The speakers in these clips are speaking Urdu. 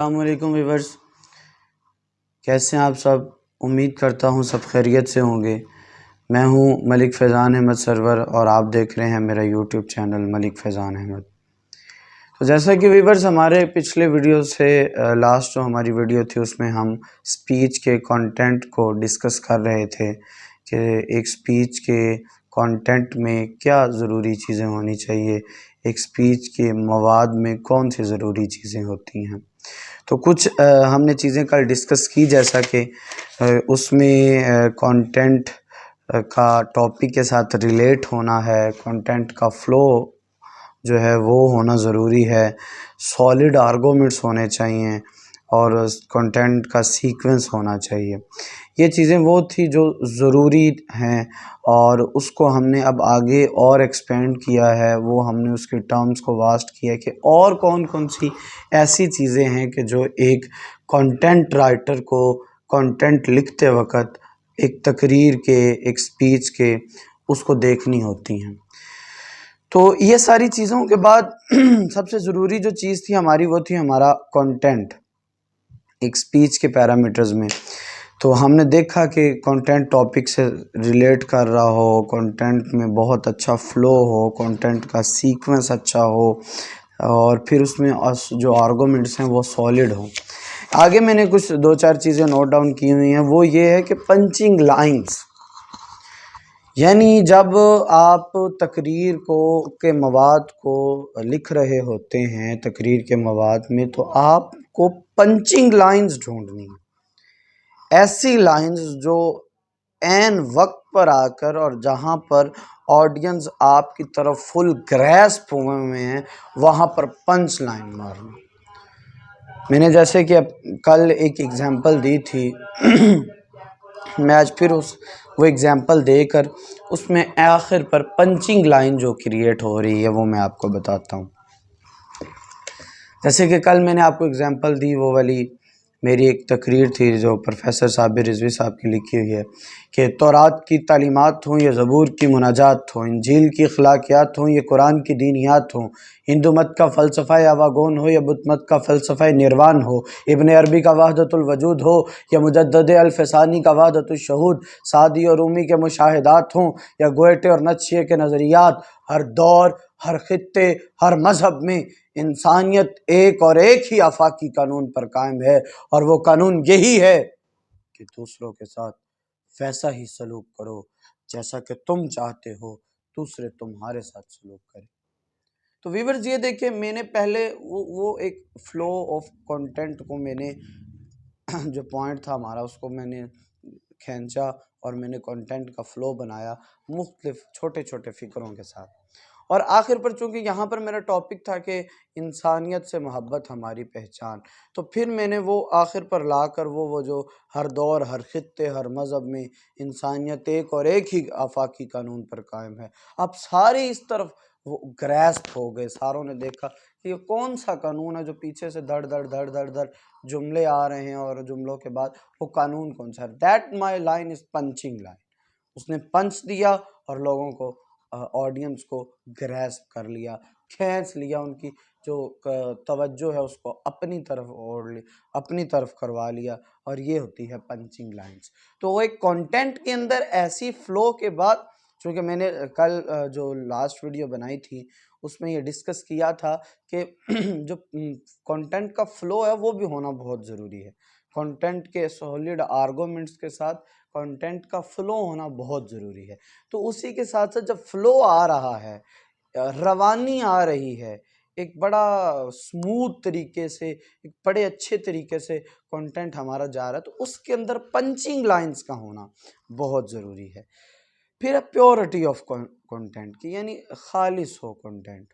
السلام علیکم ویورز، کیسے ہیں آپ سب؟ امید کرتا ہوں سب خیریت سے ہوں گے۔ میں ہوں ملک فیضان احمد سرور اور آپ دیکھ رہے ہیں میرا یوٹیوب چینل ملک فیضان احمد۔ تو جیسا کہ ویورز ہمارے پچھلے ویڈیو سے لاسٹ جو ہماری ویڈیو تھی اس میں ہم سپیچ کے کانٹینٹ کو ڈسکس کر رہے تھے کہ ایک سپیچ کے کانٹینٹ میں کیا ضروری چیزیں ہونی چاہیے، ایک سپیچ کے مواد میں کون سی ضروری چیزیں ہوتی ہیں۔ تو کچھ ہم نے چیزیں کل ڈسکس کی، جیسا کہ اس میں کانٹینٹ کا ٹاپک کے ساتھ ریلیٹ ہونا ہے، کانٹینٹ کا فلو جو ہے وہ ہونا ضروری ہے، سالڈ آرگومنٹس ہونے چاہیے اور کانٹینٹ کا سیکوینس ہونا چاہیے۔ یہ چیزیں وہ تھی جو ضروری ہیں اور اس کو ہم نے اب آگے اور ایکسپینڈ کیا ہے، وہ ہم نے اس کے ٹرمز کو واسٹ کیا کہ اور کون کون سی ایسی چیزیں ہیں کہ جو ایک کانٹینٹ رائٹر کو کانٹینٹ لکھتے وقت ایک تقریر کے، ایک سپیچ کے، اس کو دیکھنی ہوتی ہیں۔ تو یہ ساری چیزوں کے بعد سب سے ضروری جو چیز تھی ہماری وہ تھی ہمارا کانٹینٹ ایک سپیچ کے پیرامیٹرز میں۔ تو ہم نے دیکھا کہ کانٹینٹ ٹاپک سے ریلیٹ کر رہا ہو، کانٹینٹ میں بہت اچھا فلو ہو، کانٹینٹ کا سیکوینس اچھا ہو اور پھر اس میں جو آرگومنٹس ہیں وہ سالڈ ہوں۔ آگے میں نے کچھ دو چار چیزیں نوٹ ڈاؤن کی ہوئی ہیں، وہ یہ ہے کہ پنچنگ لائنز، یعنی جب آپ تقریر کے مواد کو لکھ رہے ہوتے ہیں تقریر کے مواد میں، تو آپ کو پنچنگ لائنز ڈھونڈنی ہیں، ایسی لائنز جو عین وقت پر آ کر اور جہاں پر آڈینس آپ کی طرف فل گریسپ ہوئے ہیں وہاں پر پنچ لائن مارنا۔ میں نے جیسے کہ کل ایک ایگزامپل دی تھی، میں آج پھر وہ ایگزامپل دے کر اس میں آخر پر پنچنگ لائن جو کریٹ ہو رہی ہے وہ میں آپ کو بتاتا ہوں۔ جیسے کہ کل میں نے آپ کو ایگزامپل دی، وہ والی میری ایک تقریر تھی جو پروفیسر صابر رضوی صاحب کی لکھی ہوئی ہے کہ تورات کی تعلیمات ہوں یا زبور کی مناجات ہوں، انجیل کی اخلاقیات ہوں یا قرآن کی دینیات ہوں، ہندو مت کا فلسفہ آواگون ہو یا بدھ مت کا فلسفہ نروان ہو، ابن عربی کا وحدت الوجود ہو یا مجدد الفسانی کا وحدت الشہود، سعدی اور رومی کے مشاہدات ہوں یا گوئٹے اور نتشیے کے نظریات، ہر دور، ہر خطے، ہر مذہب میں انسانیت ایک اور ایک ہی آفاقی قانون پر قائم ہے، اور وہ قانون یہی ہے کہ دوسروں کے ساتھ ویسا ہی سلوک کرو جیسا کہ تم چاہتے ہو دوسرے تمہارے ساتھ سلوک کریں۔ تو ویورز یہ دیکھیں، میں نے پہلے وہ ایک فلو آف کانٹینٹ کو میں نے جو پوائنٹ تھا ہمارا اس کو میں نے کھینچا اور میں نے کانٹینٹ کا فلو بنایا مختلف چھوٹے چھوٹے فکروں کے ساتھ، اور آخر پر چونکہ یہاں پر میرا ٹاپک تھا کہ انسانیت سے محبت ہماری پہچان، تو پھر میں نے وہ آخر پر لا کر وہ جو ہر دور، ہر خطے، ہر مذہب میں انسانیت ایک اور ایک ہی آفاقی قانون پر قائم ہے، اب سارے اس طرف وہ گریسپ ہو گئے، ساروں نے دیکھا کہ یہ کون سا قانون ہے جو پیچھے سے دھڑ دھڑ دھڑ دھڑ دھڑ جملے آ رہے ہیں اور جملوں کے بعد وہ قانون کون سا ہے۔ That my line is punching line. اس نے پنچ دیا اور لوگوں کو، آڈینس کو گریسپ کر لیا، کھینچ لیا، ان کی جو توجہ ہے اس کو اپنی طرف اپنی طرف کروا لیا، اور یہ ہوتی ہے پنچنگ لائنز۔ تو وہ ایک کانٹینٹ کے اندر ایسی فلو کے بعد، چونکہ میں نے کل جو لاسٹ ویڈیو بنائی تھی اس میں یہ ڈسکس کیا تھا کہ جو کانٹینٹ کا فلو ہے وہ بھی ہونا بہت ضروری ہے، کانٹینٹ کے سالڈ آرگومنٹس کے ساتھ کانٹینٹ کا فلو ہونا بہت ضروری ہے۔ تو اسی کے ساتھ ساتھ جب فلو آ رہا ہے، روانی آ رہی ہے، ایک بڑا سموتھ طریقے سے، ایک بڑے اچھے طریقے سے کانٹینٹ ہمارا جا رہا ہے، تو اس کے اندر پنچنگ لائنز کا ہونا بہت ضروری ہے۔ پھر پیورٹی آف کانٹینٹ کی، یعنی خالص ہو کانٹینٹ،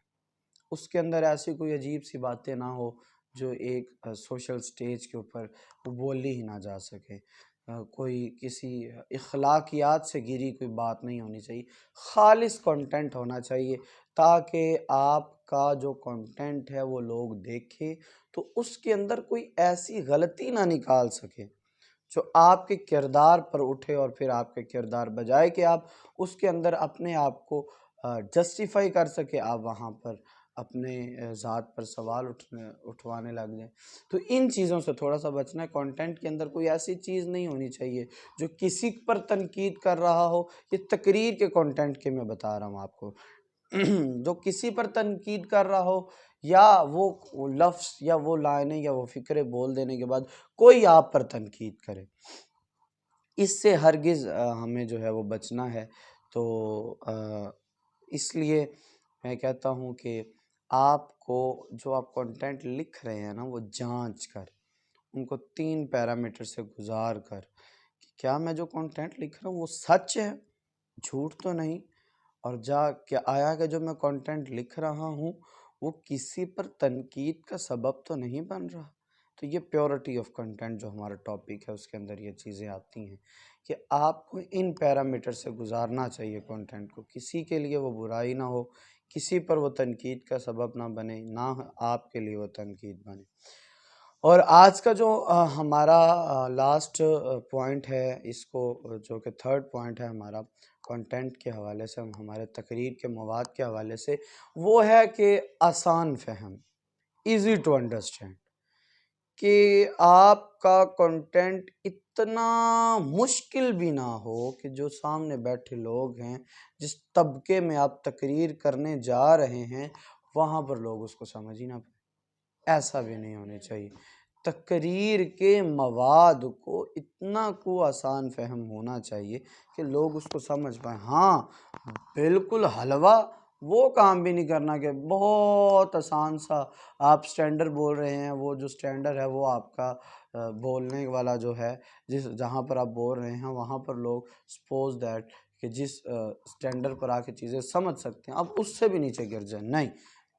اس کے اندر ایسی کوئی عجیب سی باتیں نہ ہو جو ایک سوشل سٹیج کے اوپر بولی ہی نہ جا سکے، کوئی کسی اخلاقیات سے گری کوئی بات نہیں ہونی چاہیے، خالص کانٹینٹ ہونا چاہیے تاکہ آپ کا جو کانٹینٹ ہے وہ لوگ دیکھیں تو اس کے اندر کوئی ایسی غلطی نہ نکال سکے جو آپ کے کردار پر اٹھے، اور پھر آپ کے کردار بجائے کہ آپ اس کے اندر اپنے آپ کو جسٹیفائی کر سکے، آپ وہاں پر اپنے ذات پر سوال اٹھوانے لگ جائیں. تو ان چیزوں سے تھوڑا سا بچنا ہے. کانٹینٹ کے اندر کوئی ایسی چیز نہیں ہونی چاہیے جو کسی پر تنقید کر رہا ہو. یہ تقریر کے کانٹینٹ کے میں بتا رہا ہوں آپ کو. جو کسی پر تنقید کر رہا ہو یا وہ لفظ یا وہ لائنیں یا وہ فکرے بول دینے کے بعد کوئی آپ پر تنقید کرے، اس سے ہرگز ہمیں جو ہے وہ بچنا ہے. تو اس لیے میں کہتا ہوں کہ آپ کو جو آپ کنٹینٹ لکھ رہے ہیں نا وہ جانچ کر ان کو 3 پیرامیٹر سے گزار کر کہ کیا میں جو کنٹینٹ لکھ رہا ہوں وہ سچ ہے، جھوٹ تو نہیں، اور کہ آیا کہ جو میں کنٹینٹ لکھ رہا ہوں وہ کسی پر تنقید کا سبب تو نہیں بن رہا. تو یہ پیورٹی آف کنٹینٹ جو ہمارا ٹاپک ہے اس کے اندر یہ چیزیں آتی ہیں کہ آپ کو ان پیرامیٹر سے گزارنا چاہیے کنٹینٹ کو. کسی کے لیے وہ برائی نہ ہو، کسی پر وہ تنقید کا سبب نہ بنے، نہ آپ کے لیے وہ تنقید بنے. اور آج کا جو ہمارا لاسٹ پوائنٹ ہے، اس کو جو کہ تھرڈ پوائنٹ ہے ہمارا کنٹینٹ کے حوالے سے، ہمارے تقریر کے مواد کے حوالے سے، وہ ہے کہ آسان فہم، ایزی ٹو انڈرسٹینڈ. کہ آپ کا کنٹینٹ اتنا مشکل بھی نہ ہو کہ جو سامنے بیٹھے لوگ ہیں، جس طبقے میں آپ تقریر کرنے جا رہے ہیں، وہاں پر لوگ اس کو سمجھ ہی نہ پائیں. ایسا بھی نہیں ہونے چاہیے. تقریر کے مواد کو اتنا کو آسان فہم ہونا چاہیے کہ لوگ اس کو سمجھ پائیں. ہاں بالکل حلوہ وہ کام بھی نہیں کرنا کہ بہت آسان سا آپ سٹینڈر بول رہے ہیں، وہ جو سٹینڈر ہے وہ آپ کا بولنے والا جو ہے جہاں پر آپ بول رہے ہیں وہاں پر لوگ سپوز دیٹ کہ جس سٹینڈر پر آ کے چیزیں سمجھ سکتے ہیں، اب اس سے بھی نیچے گر جائیں. نہیں،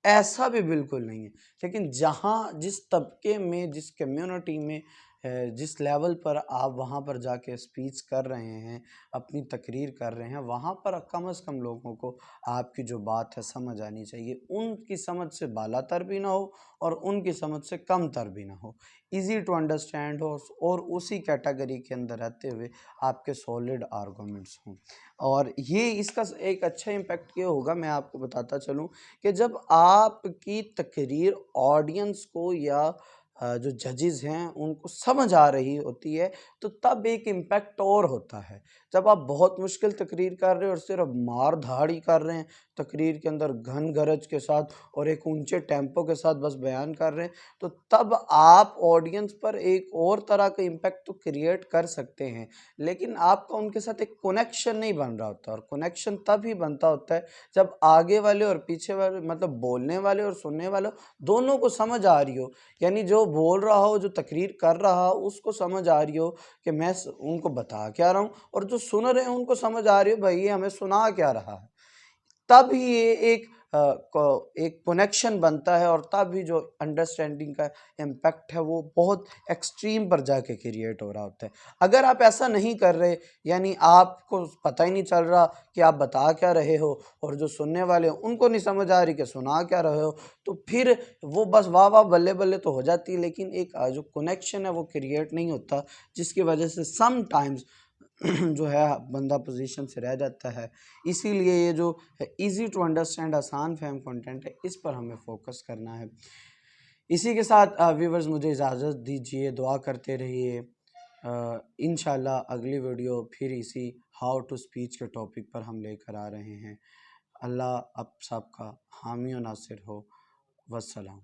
ایسا بھی بالکل نہیں ہے. لیکن جہاں جس طبقے میں، جس کمیونٹی میں، جس لیول پر آپ وہاں پر جا کے اسپیچ کر رہے ہیں، اپنی تقریر کر رہے ہیں، وہاں پر کم از کم لوگوں کو آپ کی جو بات ہے سمجھ آنی چاہیے. ان کی سمجھ سے بالا تر بھی نہ ہو اور ان کی سمجھ سے کم تر بھی نہ ہو، ایزی ٹو انڈرسٹینڈ ہو، اور اسی کیٹیگری کے اندر رہتے ہوئے آپ کے سولڈ آرگومنٹس ہوں. اور یہ اس کا ایک اچھا امپیکٹ یہ ہوگا، میں آپ کو بتاتا چلوں کہ جب آپ کی تقریر آڈینس کو یا جو ججز ہیں ان کو سمجھ آ رہی ہوتی ہے تو تب ایک امپیکٹ اور ہوتا ہے. جب آپ بہت مشکل تقریر کر رہے ہیں اور صرف مار دھاڑی کر رہے ہیں تقریر کے اندر، گھن گرج کے ساتھ اور ایک اونچے ٹیمپو کے ساتھ بس بیان کر رہے ہیں، تو تب آپ آڈینس پر ایک اور طرح کا امپیکٹ تو کریٹ کر سکتے ہیں، لیکن آپ کا ان کے ساتھ ایک کنیکشن نہیں بن رہا ہوتا. اور کنیکشن تب ہی بنتا ہوتا ہے جب آگے والے اور پیچھے والے، مطلب بولنے والے اور سننے والے دونوں کو سمجھ آ رہی ہو. یعنی جو بول رہا ہو، جو تقریر کر رہا ہو، اس کو سمجھ آ رہی ہو کہ میں ان کو بتا کیا رہا ہوں، اور جو سن رہے ہیں ان کو سمجھ آ رہی ہو بھائی یہ ہمیں سنا کیا رہا ہے. تب ہی یہ ایک کنیکشن بنتا ہے، اور تب ہی جو انڈرسٹینڈنگ کا امپیکٹ ہے وہ بہت ایکسٹریم پر جا کے کریٹ ہو رہا ہوتا ہے. اگر آپ ایسا نہیں کر رہے، یعنی آپ کو پتہ ہی نہیں چل رہا کہ آپ بتا کیا رہے ہو، اور جو سننے والے ہیں ان کو نہیں سمجھ آ رہی کہ سنا کیا رہے ہو، تو پھر وہ بس واہ واہ بلے بلے تو ہو جاتی ہے، لیکن ایک جو کنیکشن ہے وہ کریٹ نہیں ہوتا، جس کی وجہ سے سم ٹائمز جو ہے بندہ پوزیشن سے رہ جاتا ہے. اسی لیے یہ جو ایزی ٹو انڈرسٹینڈ، آسان فہم کنٹینٹ ہے، اس پر ہمیں فوکس کرنا ہے. اسی کے ساتھ ویورز مجھے اجازت دیجیے، دعا کرتے رہیے. انشاءاللہ اگلی ویڈیو پھر اسی ہاؤ ٹو اسپیچ کے ٹاپک پر ہم لے کر آ رہے ہیں. اللہ آپ سب کا حامی و ناصر ہو. والسلام.